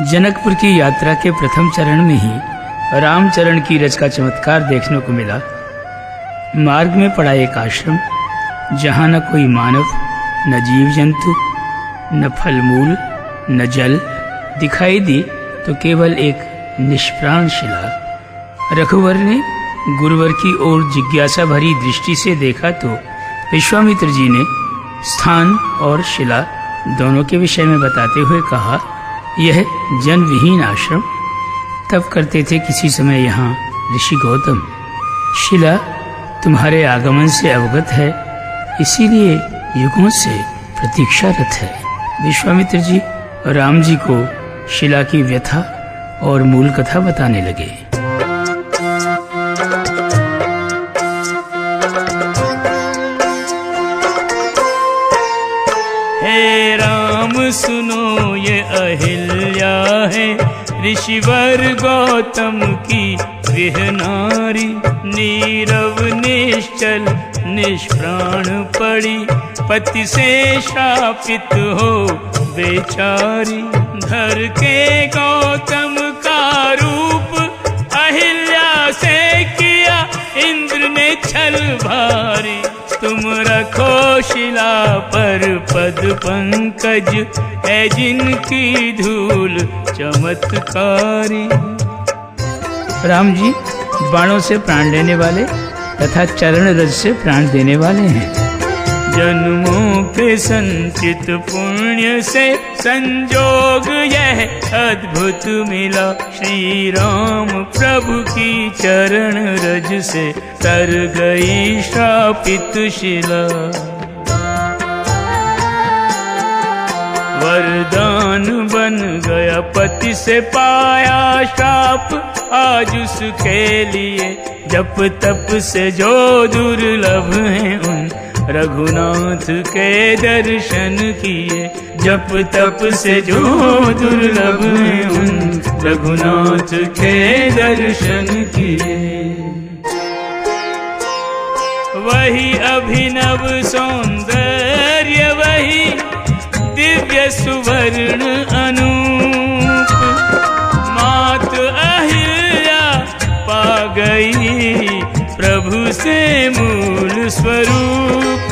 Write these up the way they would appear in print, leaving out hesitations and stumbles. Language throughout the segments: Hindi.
जनकपुर की यात्रा के प्रथम चरण में ही रामचरण की रच का चमत्कार देखने को मिला। मार्ग में पड़ा एक आश्रम, जहाँ न कोई मानव, न जीव जंतु, न फल मूल, न जल दिखाई दी, तो केवल एक निष्प्राण शिला। रघुवर ने गुरुवर की ओर जिज्ञासा भरी दृष्टि से देखा तो विश्वामित्र जी ने स्थान और शिला दोनों के विषय में बताते हुए कहा, यह जन विहीन आश्रम तब करते थे किसी समय यहाँ ऋषि गौतम। शिला तुम्हारे आगमन से अवगत है, इसीलिए युगों से प्रतीक्षारत है। विश्वामित्र जी राम जी को शिला की व्यथा और मूल कथा बताने लगे। हे राम सुनो ये अहिल्या है, ऋषिवर गौतम की गृह नारी। नीरव निश्चल निष्प्राण पड़ी, पति से श्रापित हो बेचारी। धर के गौतम का रूप अहिल्या से किया इंद्र ने छल भारी। तुम रखो शिला पर पद पंकज, है जिनकी धूल चमत्कारी। राम जी बाणों से प्राण देने वाले तथा चरण रज से प्राण देने वाले हैं। जन्मों के संचित पुण्य से संजोग यह अद्भुत मिला। श्री राम प्रभु की चरण रज से तर गई श्रापित शिला। वरदान बन गया पति से पाया श्राप, आज उसके लिए जप तप से जो दुर्लभ हैं उन रघुनाथ के दर्शन किए। जप तप से जो दुर्लभ हैं उन रघुनाथ के दर्शन किए। वही अभिनव सौंदर्य, वही दिव्य सुवर्ण अनूप। मात अहिल्या पा गई प्रभु से मूल स्वरूप।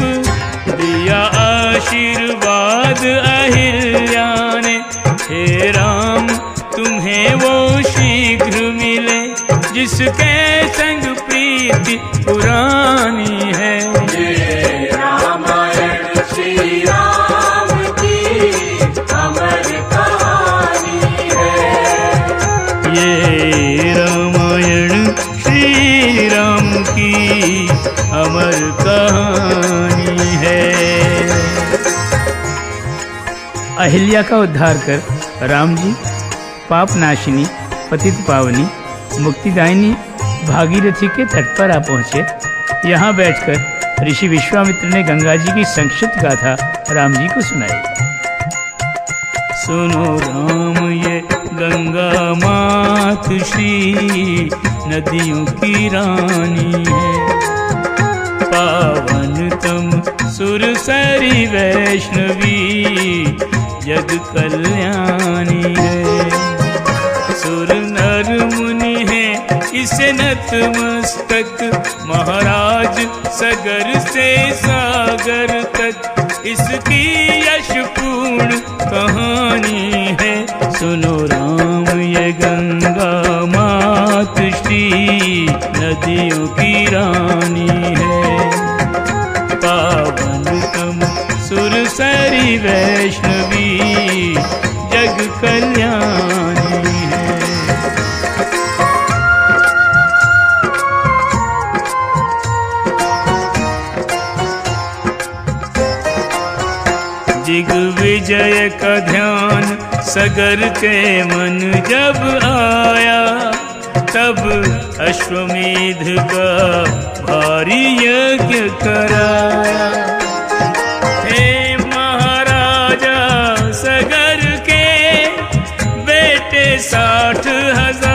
दिया आशीर्वाद अहिल्या ने, हे राम तुम्हें वो शीघ्र मिले, जिसके संग प्रीति पुरानी है। ये रामायण श्री राम की अमर कहानी है। ये रामायण श्री राम की अमर कहानी है। अहिल्या का उद्धार कर राम जी पाप नाशिनी, पतित पावनी, मुक्तिदायिनी भागीरथी के तट पर आ पहुँचे। यहाँ बैठकर ऋषि विश्वामित्र ने गंगा जी की संक्षिप्त गाथा राम जी को सुनाई। सुनो राम ये गंगा मात श्री नदियों की रानी है। पावन तम सुरसरी वैष्णवी जग कल्याणी है। सुर नर मुनि है इसे नतमस्तक, महाराज सगर से सागर तक इसकी यशपूर्ण कहानी है। सुनो राम ये गंगा मात श्री नदियों की रानी है। पावन तम सुरसरी वैष्णवी जग कल्याणी है। दिग्विजय का ध्यान सगर के मन जब आया, तब अश्वमेध का भारी यज्ञ कराया। हे महाराजा सगर के बेटे 60,000,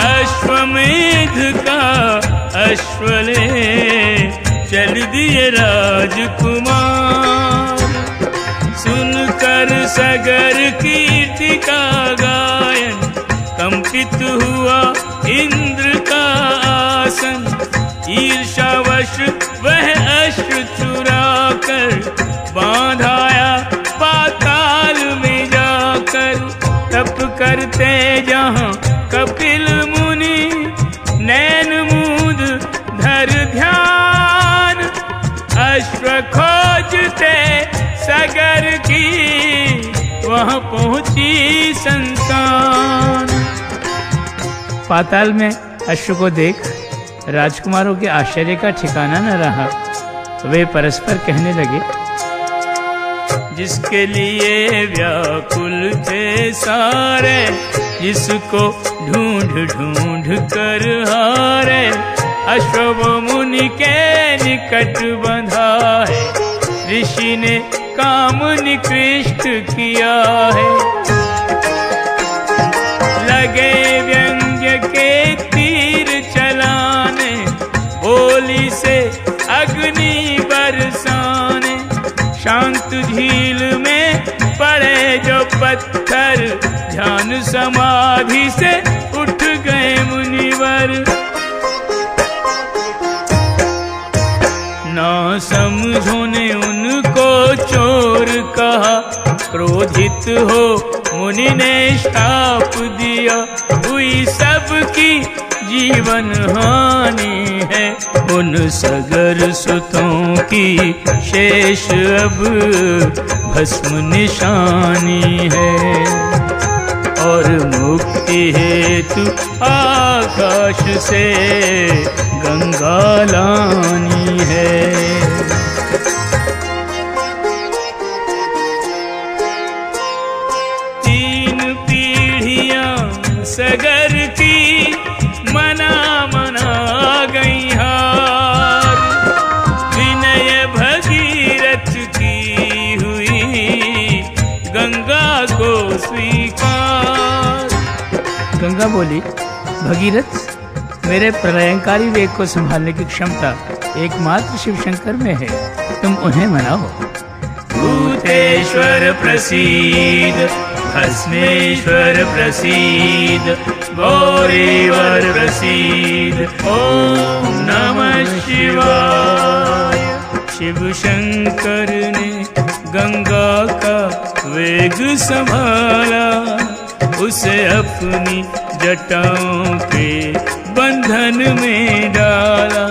अश्वमेध का अश्वले चल दिए राजकुमार। सुनकर सगर की का गायन, कंपित हुआ इंद्र का आसन। ईर्षावश वह अश्रु चुरा कर बांधाया पाताल में जाकर। तप करते जहाँ कपिल मुनि, नैन मूंद धर ध्यान। अश्व खोजते सगर की, वहाँ पहुंची संतान। पाताल में अश्व को देख राजकुमारों के आश्चर्य का ठिकाना न रहा। वे परस्पर कहने लगे, जिसके लिए व्याकुल थे सारे, जिसको ढूंढ ढूंढ कर हारे। अश्व मुनि के निकट बंधा है, ऋषि ने काम निकृष्ट किया है। लगे व्यंग्य के तीर चलाने, होली से अग्नि बरसाने। शांत झील में पड़े जो पत्थर, ध्यान समाधि से उठ गए मुनिवर। ना समझो ने उनको चोर कहा, क्रोधित हो मुनि ने श्राप दिया। हुई सबकी जीवन हानि है, उन सगर सुतों की शेष अब भस्म निशानी है। और मुक्ति हेतु आकाश से गंगा लानी है। सगर की मना मना गई हार, विनय भगीरथ की हुई गंगा को स्वीकार। गंगा बोली, भगीरथ, मेरे प्रलयंकारी वेग को संभालने की क्षमता एकमात्र शिव शंकर में है, तुम उन्हें मनाओ। भूतेश्वर प्रसीद, भस्मेश्वर प्रसीद, गौरीवर प्रसीद, ओम नमः शिवाय। शिव शंकर ने गंगा का वेग संभाला, उसे अपनी जटाओं के बंधन में डाला।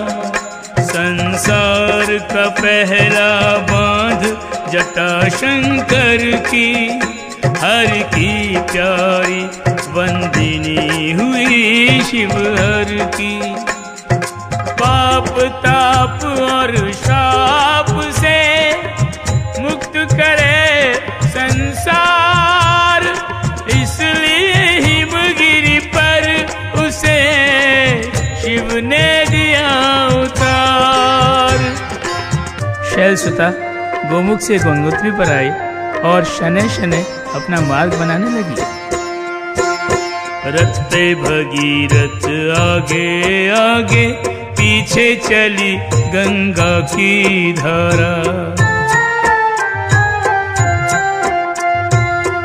संसार का पहला बांध जटा शंकर की, हर की प्यारी वंदिनी हुई शिव हर की। पाप ताप और शाप से मुक्त करे संसार, इसलिए हिमगिरी पर उसे शिव ने दिया उतार। शैलसुता गोमुख से गंगोत्री पर आई और शनै शनै अपना मार्ग बनाने लगी। रथ पे भगीरथ आगे आगे, पीछे चली गंगा की धारा।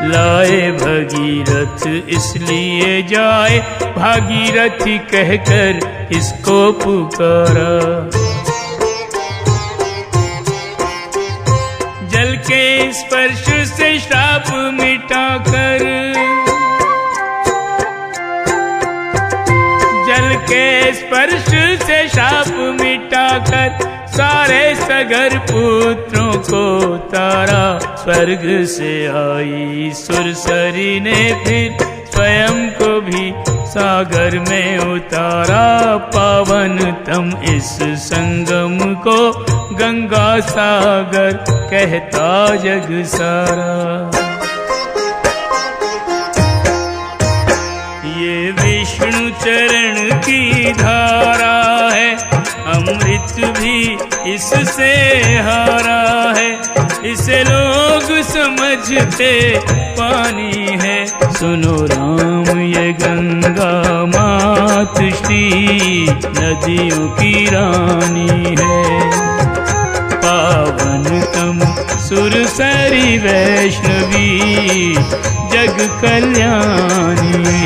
लाए भगीरथ इसलिए जाए, भागीरथी कहकर इसको पुकारा। जल के स्पर्श से श्राप मिटाकर, जल के स्पर्श से श्राप मिटाकर, सारे सगर पुत्रों को तारा। स्वर्ग से आई सुरसरी ने फिर स्वयं को भी सागर में उतारा। पावन तम इस संगम को गंगा सागर कहता जग सारा। ये विष्णु चरण की धारा है, अमृत भी इससे हारा है। इसे लोग समझते पानी है, सुनो राम ये गंगा मात श्री नदियों की रानी है। पावन तम सुरसरी वैष्णवी जग कल्याणी।